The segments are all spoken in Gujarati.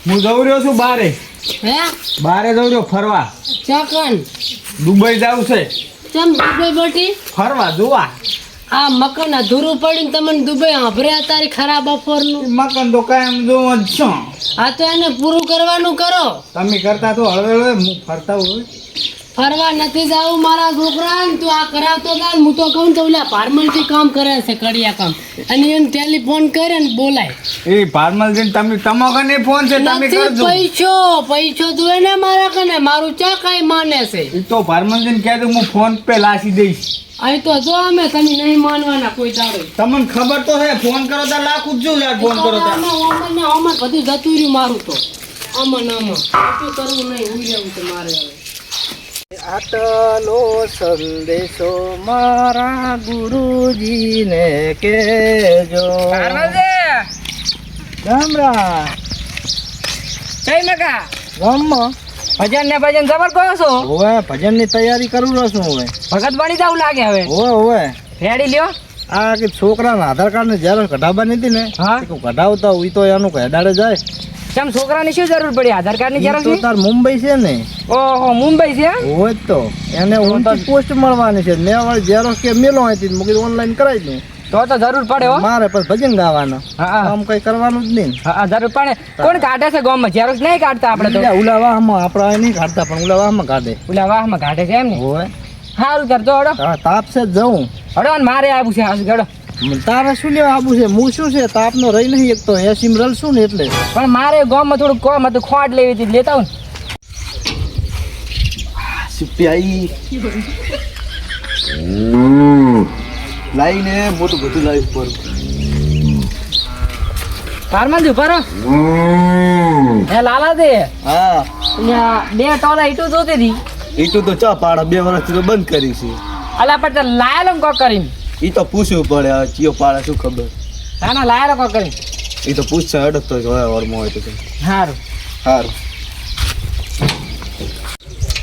હું જઉં રહ્યો છું બારે જઉં રહ્યો ફરવા. ચોકન દુબઈ જાવ છે. ચમ દુબઈ બોટી ફરવા જોવા. આ મકાન અધૂરું પડીને તમને દુબઈ આભર્યા તારી ખરાબ બપોરનું. મકાન તો કાયમ જોવો જ છો. આ તો એને પૂરું કરવાનું કરો. તમે કરતા તો હળવે હળવે હું ફરતા હોય. ફરવા નથી જાવું મારા છોકરા ને તું આ કરાવતો હતા હું તો કહું તો ઓલા ફાર્મલથી કામ કરે છે કડિયા કામ અને એને ટેલિફોન કરે ને બોલાય. એ ફાર્મલ જઈને તમે તમાકને ફોન છે તમે કરજો. પૈસો જોવે ને મારા કને મારું ચા કાઈ માને છે. એ તો ફાર્મલ જઈને કહેજો હું ફોન પે લાસી દઈશ. અહીં તો જો અમે તમે નહીં માનવાના કોઈ દાડો. તમને ખબર તો છે ફોન કરો તો લાખ જ જો ફોન કરો તો આમાં બધું જતું રહ્યું મારું તો આમાં શું કરવું નહીં હું જવું છે મારે હવે. આટલો સંદેશો મારા ગુરુજીને કેજો. ગામરા જય મકા ગામમાં ભજન ને ભજન જબર કહો છો. ઓવે ભજન ની તૈયારી કરું રહ્યો છું. હવે ભગત બની જાવ લાગે હવે. ઓવે રેડી લ્યો. આ કે છોકરાના આધાર કાર્ડ ને જ્યારે કઢાવવાની હતી ને કઢાવતા હોય તો એનું કહેડાડે જાય. કેમ છોકરાની શું જરૂર પડી આધાર કાર્ડ ની જરૂર? તાર મુંબઈ છે ને. ઓહો મુંબઈ છે. હોય તો એને ઊંચી પોસ્ટ મળવાની છે. મેં વાળી ઝેરોક્સ કે મેલો હતી મૂકી ઓનલાઈન કરાવી દઉં. તો જરૂર પડે હો મારે પણ ભજન ગાવાના. આમ કઈ કરવાનું જ નહીં. હા જરૂર પડે. કોણ કાઢે છે ગામમાં? ઝેરોક્સ નહીં કાઢતા આપણે તો. ઉલા વાહમાં આપણે નહીં કાઢતા પણ ઉલા વાહમાં કાઢે. ઉલા વાહમાં કાઢે છે એમ ને. હોય સારું કરતો હડો. હા તાપ છે જવું હડો ને મારે આવું છે હાલ ગડો. તારે શું લેવા આવું છે? હું શું છે તાપ નો રહી નહીં એક તો એસીમ રલશું ને એટલે. પણ મારે ગામમાં થોડું કોમ હતું ખોટ લેવી હતી લેતા હું. સિપિયાઈ લાઈને મોટું બધું લાવી પર ફાર્મલ ઉભા રહો. હે લાલા દે. હા અહીંયા 2 ટોલા ઈટું જોતી હતી. ઈટું તો ચા પાડા 2 વર્ષથી તો બંધ કરી છે. અલા પણ લાયેલો કોક કરીને. ઈ તો પૂછવું પડે હવે ચિયો પાડા શું ખબર. ના ના લાયેલો કોક કરીને. ઈ તો પૂછશે અડકતો જ હોય ઓરમો હોય તો. સારું સારું.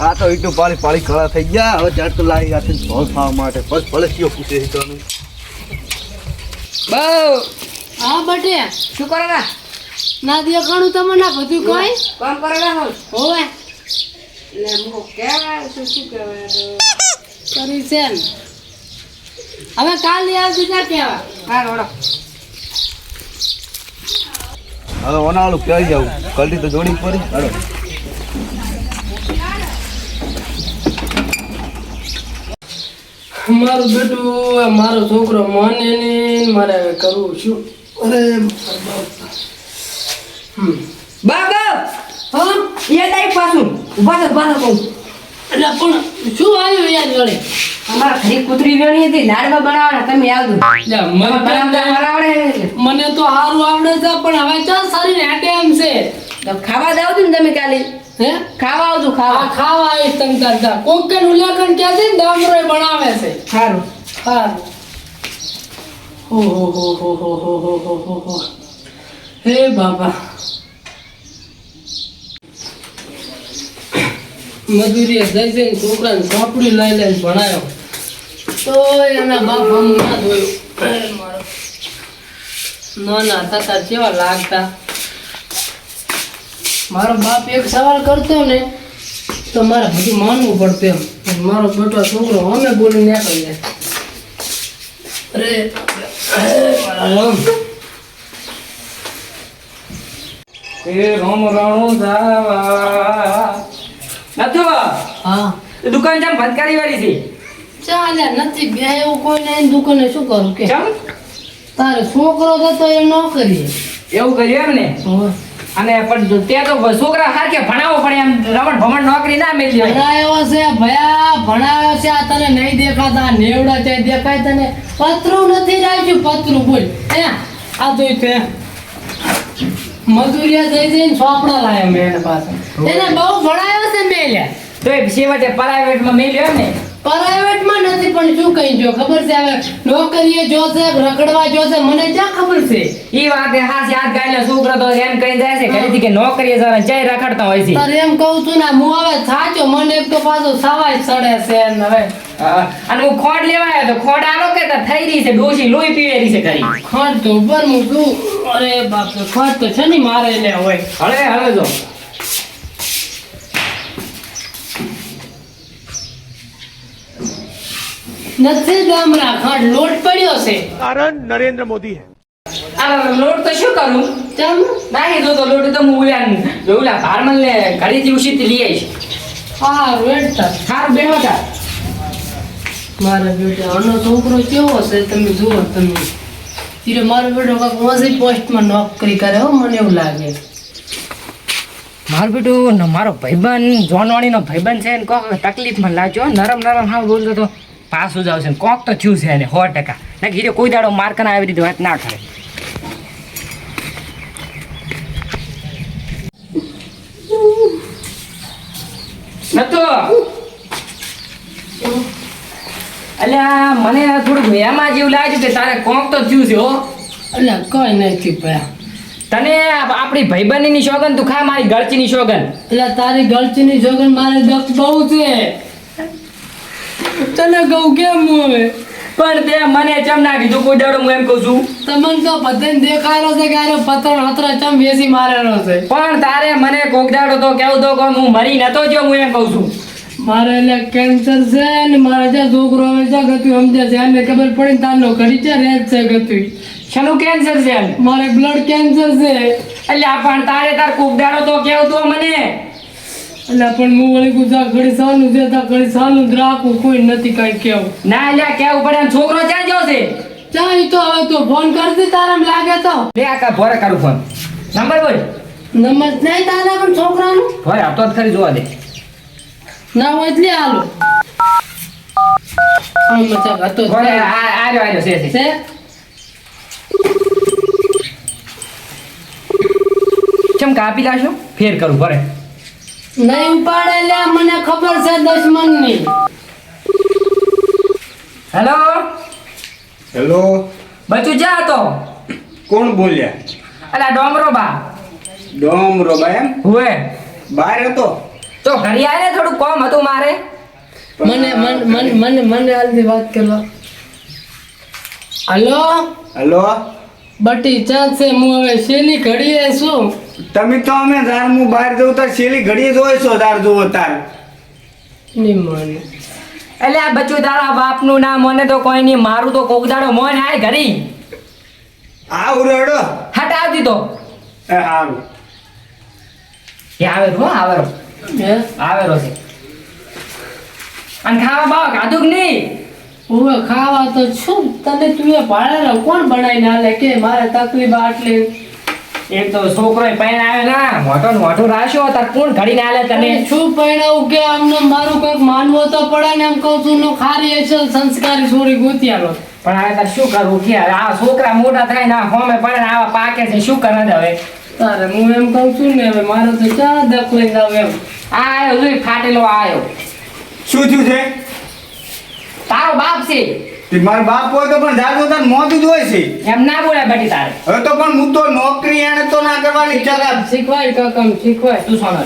આ તો ઈટું પાડી પાડી કળા થઈ ગયા. હવે જાડ તો લાવી રાખે ભાવ ખાવા માટે બસ ભલે ચિયો પૂછે ઈટોનું. બહુ હા બટે શું કરો ના? ના દે ઘણું તમને ના બધું કોઈ કામ કરો ના હોવે એટલે મુકો કહેવાય શું કહેવાય કરી છે ને. હવે કાલે આવતી ના કેવા. હા રોડો. હવે ઓનાળું ક્યાં જવું કલટી તો જોડી પડી. હાલો મારું બેટું મારો છોકરો માને ને મારે હવે કરવું શું? અરે બાબા હા એ ટાઈપ પાછું ઉભા થા કહું. એટલે પણ શું આવ્યું યાદ વળે? અમારા ઘરે કૂતરી વેણી હતી લાડવા બનાવવાના તમે આવજો. મને તો સારું આવડે છે પણ હવે ચાલ સારી હેટે એમ છે. ખાવા જાવ ને તમે કાલે. હે ખાવા આવજો ખાવા ખાવા આવીશ તમે દાદા કોક કે ઉલ્લેખન કે છે ને ડામરો બનાવે છે. સારું સારું. હો હો હો હો હો હો હો હો હો હો હે બાબા મજૂરીએ જઈ જઈને છોકરાને ચોપડી લઈ લઈને ભણાયો તો એના બાપ આમ ના જોયું. મારો ના થતા કેવા લાગતા. મારો બાપ એક સવાલ કરતો ને તો મારે બધું માનવું પડતું એમ. મારો બેટો છોકરો અમે બોલી નીકળી જાય. અરે રામ એ રોમ રાણો જાવા નતો. હા દુકાન જામ ભટકારી વાળી છે. ચાલે નથી બે એવું કોઈ નહીં દુકાને શું કરું કે કેમ તારે છોકરો થતો એ ન કરીએ એવું કર્યું એમ ને. અને પણ ત્યાં તો છોકરા હારકે ભણાવો પડે એમ રમણ ભમણ નોકરી ના મેળવી હોય. ભણાયો છે ભયા ભણાયો છે. આ તને નહીં દેખાતા નેવડા તે દેખાય તને. પતરું નથી રાખ્યું પતરું બોલ હે આ તો તે મજૂરિયા જઈ જઈને ચોપડા લાયા મેં એને પાસે. એને બહુ ભણાયો છે મેં લ્યા. તો એ છેવટે પ્રાઇવેટમાં મેળવ્યો એમ ને. પ્રાઇવેટમાં નથી પણ શું કહી જો ખબર છે હવે નોકરીએ જોશે રખડવા જોશે મને ક્યાં ખબર છે. ઈ વાત હાસી હાથ ગાયલો છોકરો તો એમ કહી જાય છે ઘરેથી કે નોકરીએ જરા ચાય રખડતા હોય છે. તારે એમ કહું છું ને હું હવે સાચો મને એક તો પાછો સવાય ચડે છે ને હવે અને હું ખોડ લેવા આવ્યો તો ખોડ આલો કે થઈ રહી છે ડોશી લોહી પીવેરી છે કરી. ખડ તો ઉપર હું શું અરે બાપ રે, ખોટ તો છે ને મારે લે હોય. હવે જો નથી ગામડા ખોટ લોટ પડ્યો છે. कारण नरेंद्र मोदी है. આ લોટ તો શું કરું ચમ નાખી દો તો લોટ તો હું ઓલા ભારમલ ને ઘરેથી ઉછીથી લઈ આવીશ. આ વેડતા સારું બેહો તાર. મારા બેટા આનો છોકરો કેવો છે તમે જુઓ તમે. તીરે મારો બેટો કાંક ઓછી પોસ્ટમાં નોકરી કરે હો, મને એવું લાગે. મારું બેટું મારો ભાઈબંધ જોનવાણીનો ભાઈબંધ છે ને કોક તકલીફમાં લાગ્યો નરમ હા બોલતો તો પાછું જ આવશે ને કોક તો થયું છે એને 100%. ના કીધું કોઈ દાડો માર્કના આવી રીતે વાત ના કરે. નતો અલ્યા મને થોડુંક એમાં જેવું લાગ્યું કે તારે કોક તો થયું છે હો. એટલે કઈ નથી ભયા. તને આપણી ભાઈબંધીની સોગન તું ખા મારી ગળચીની સોગન. એટલે તારી ગળચીની જોગન મારે દખ બહુ છે. તને કહું કેમ હવે? પણ તે મને ચમ ના કીધું કોઈ દાડો હું એમ કહું છું. તમને તો બધાને દેખાયેલો છે કે આરે પતરણ હતરા ચમ બેસી મારેલો છે. પણ તારે મને કોક દાડો તો કેવું તો કે હું મરી નતો જો હું એમ કહું છું. મારે એટલે કેન્સર છે ને મારે જ્યાં છોકરો હવે જ્યાં ગતું સમજે છે એને ખબર પડી ને તારનો ઘડી છે રેજ છે ગતું. શેનું કેન્સર છે એમ? મારે બ્લડ કેન્સર છે. એટલે પણ તારે તાર કોક દાડો તો કેવું તો મને. એટલે પણ હું વળી ગુજા ઘડી સાલું છે તા ઘડી સાલું જ રાખું, કોઈ નથી કઈ કેવું. ના એટલે કેવું પડે એમ. છોકરો ક્યાં ગયો છે? ચાલ તો હવે તો ફોન કરતી તારામ લાગે તો. લે આ કા ભોરે કરું ફોન. નંબર બોલ. નંબર નહીં તારા પણ છોકરાનું ભોરે આપતો જ ખરી જોવા દે. ના હોય એટલે હાલો. આમ મચા હતો જ ભોરે આર્યો છે. છે. ચમ કાપી લાશો ફેર કરું ભોરે. નહીં ઉપાડે લે, મને ખબર છે દુશ્મનની. હેલો હેલો, બચુ જા તો. કોણ બોલ્યા? અલા ડોમરો બા. ડોમરો બા એમ? હુએ બહાર હતો? તો ઘરે આય ને થોડું કામ હતું મારે. મને હાલથી વાત કરવા. હાલો હેલો, બટી ચાંદ છે. હું હવે શેની ઘડીએ છું. તમે તો અમે તાર હું બહાર જઉં તાર છેલ્લી ઘડીએ જોઈ છો તાર જોવો તાર. નહીં મને એટલે આ બચ્ચું તારા બાપનું નામ મને તો કોઈ નહીં. મારું તો કોક દાડો મોન આય ઘરી. આ ઉરડો હટ આવતી તો એ હારું. એ આવેરો આવેરો હે આવેરો છે. અને ખાવા બાવા ખાધું કે નહીં? હવે ખાવા તો છું. તને તું એ ભાડેલો કોણ બનાવીને હાલે કે મારે તકલીફ આટલી. એક તો છોકરો પૈણ આવે ના મોટું રાખ્યો તાર કોણ ઘડીને આલે તને? તને શું પહેણાવું કે આમને મારું કંઈક માનવો તો પડે ને. એમ કહું છું નો ખારી હશે સંસ્કારી છોરી ગોતિયાલો. પણ હવે તાર શું કરવું કે આ છોકરા મોટા થાય ના હોમે પડે ને આવા પાકે છે શું કરે છે હવે? તારે હું એમ કહું છું ને હવે મારો તો ચા દખ લઈને જાવ એમ. આ આયો જોઈ ફાટેલો આયો. શું થયું છે? તારો બાપ છે તે મારો બાપ હોય તો પણ જાજો તાર મોતું જ હોય છે. એમ ના બોલે બેટી તારે. હવે તો પણ હું તો નોકરી એને તો ના કરવાની ચાલ. શીખવાય કાકામ શીખવાય. તું સોનો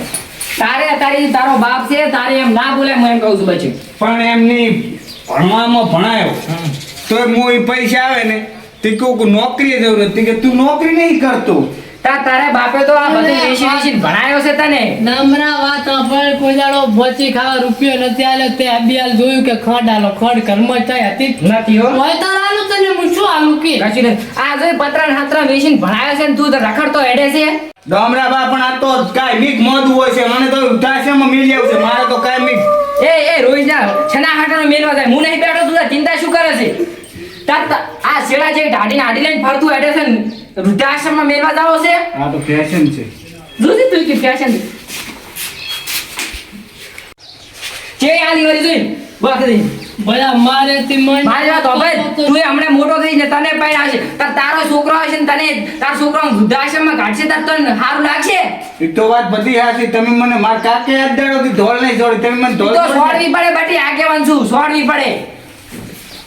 તારો બાપ છે તારે એમ ના બોલે હું એમ કહું છું બચ્ચું. પણ એમની ભણવામાં ભણાયો તો હું પૈસા આવે ને તે કહું નોકરી જવું નથી કે તું નોકરી નહીં કરતો. તારે બાપે તો આ બધું વેચી ભણાયો છે તને. નામના વાત સાંભળ. કોઈ દાડો ભોચી ખાવા રૂપિયો નથી આલ્યો. તે અબિયાલ જોયું કે ખડ આલો ખડ ઘરમાં ચાય હતી જ નથી હો. હોય તાર આલું તને હું શું આલું કે કશું નથી. આ જોઈ પતરા હાતરા વેચીને ભણાયો છે ને તું તો રખડતો હેડે છે. ગામડા બા પણ આ તો કાંઈ મીક મોદું હોય છે. મને તો ઉઠાશેમાં મિલી આવશે. મારે તો કાંઈ મીક એ રોજ ના છના હાટાનો મેલવા જાય. હું નહીં બેઠો તું તાર ચિંતા શું કરે છે? આ શેડા જે ઢાડીને આડી લઈને ફરતું હેડે છે ને વૃદ્ધાશ્રમમાં મેલવા જાવો છે. આ તો ફેશન છે. જોજી તું કે ફેશન છે આલી વળી જોઈ બકરી ભયા મારે થી મન મારી વાત હોભળ. તું હમણાં મોટો થઈને તને પણ આવશે તારો છોકરો હશે ને તને તાર છોકરો વૃદ્ધાશ્રમમાં કાઢશે તાર તને સારું લાગશે? એ તો વાત બધી હાચી. તમે મને માર કાકે યાદ દાડો થી ઢોલ નહીં છોડી. તમે મને ઢોલ તો છોડવી પડે બટી આગેવાન છું છોડવી પડે.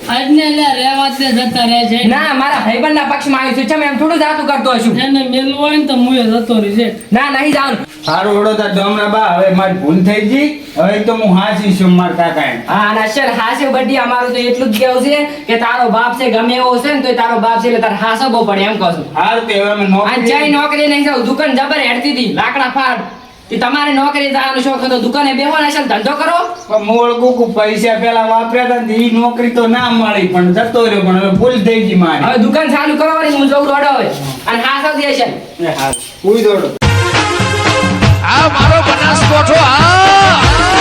આજને લે રહેવા દે જતા રહે છે ના મારા ભાઈબંધના પક્ષમાં આવ્યું છું ચમ એમ થોડું જાતું કરતો હશું એને મેલવું હોય ને તો મુએ જતો રહી છે ના નહીં જાઉં સારું ઓળો તાર ડોમરા બા હવે મારી ભૂલ થઈ ગઈ હવે તો હું હાચી છું મારા કાકા હા અને અસર હાસે બધી અમારું તો એટલું જ કેવું છે કે તારો બાપ છે ગમે એવો છે ને તો તારો બાપ છે એટલે તારે હાસવો પડે એમ કહું છું હારું તે હવે અમે આ જઈ નોકરી નોકરી નહીં જાઉં દુકાન જબર હેડતી હતી લાકડા ફાડ તે તમારે નોકરી જવાનો શોખ હતો દુકાને બેહો ને અસલ ધંધો કરો પણ મોળ કુકુ પૈસા પેલા વાપર્યા હતા ને ઈ નોકરી તો ના મળી પણ જતો રહ્યો પણ હવે ભૂલ થઈ ગઈ મારી હવે દુકાન ચાલુ કરવાની હું જઉં રોડો હવે અને હાસ દે છે હારું ઉઈ દોડો આ મારો બનાસકોઠો આ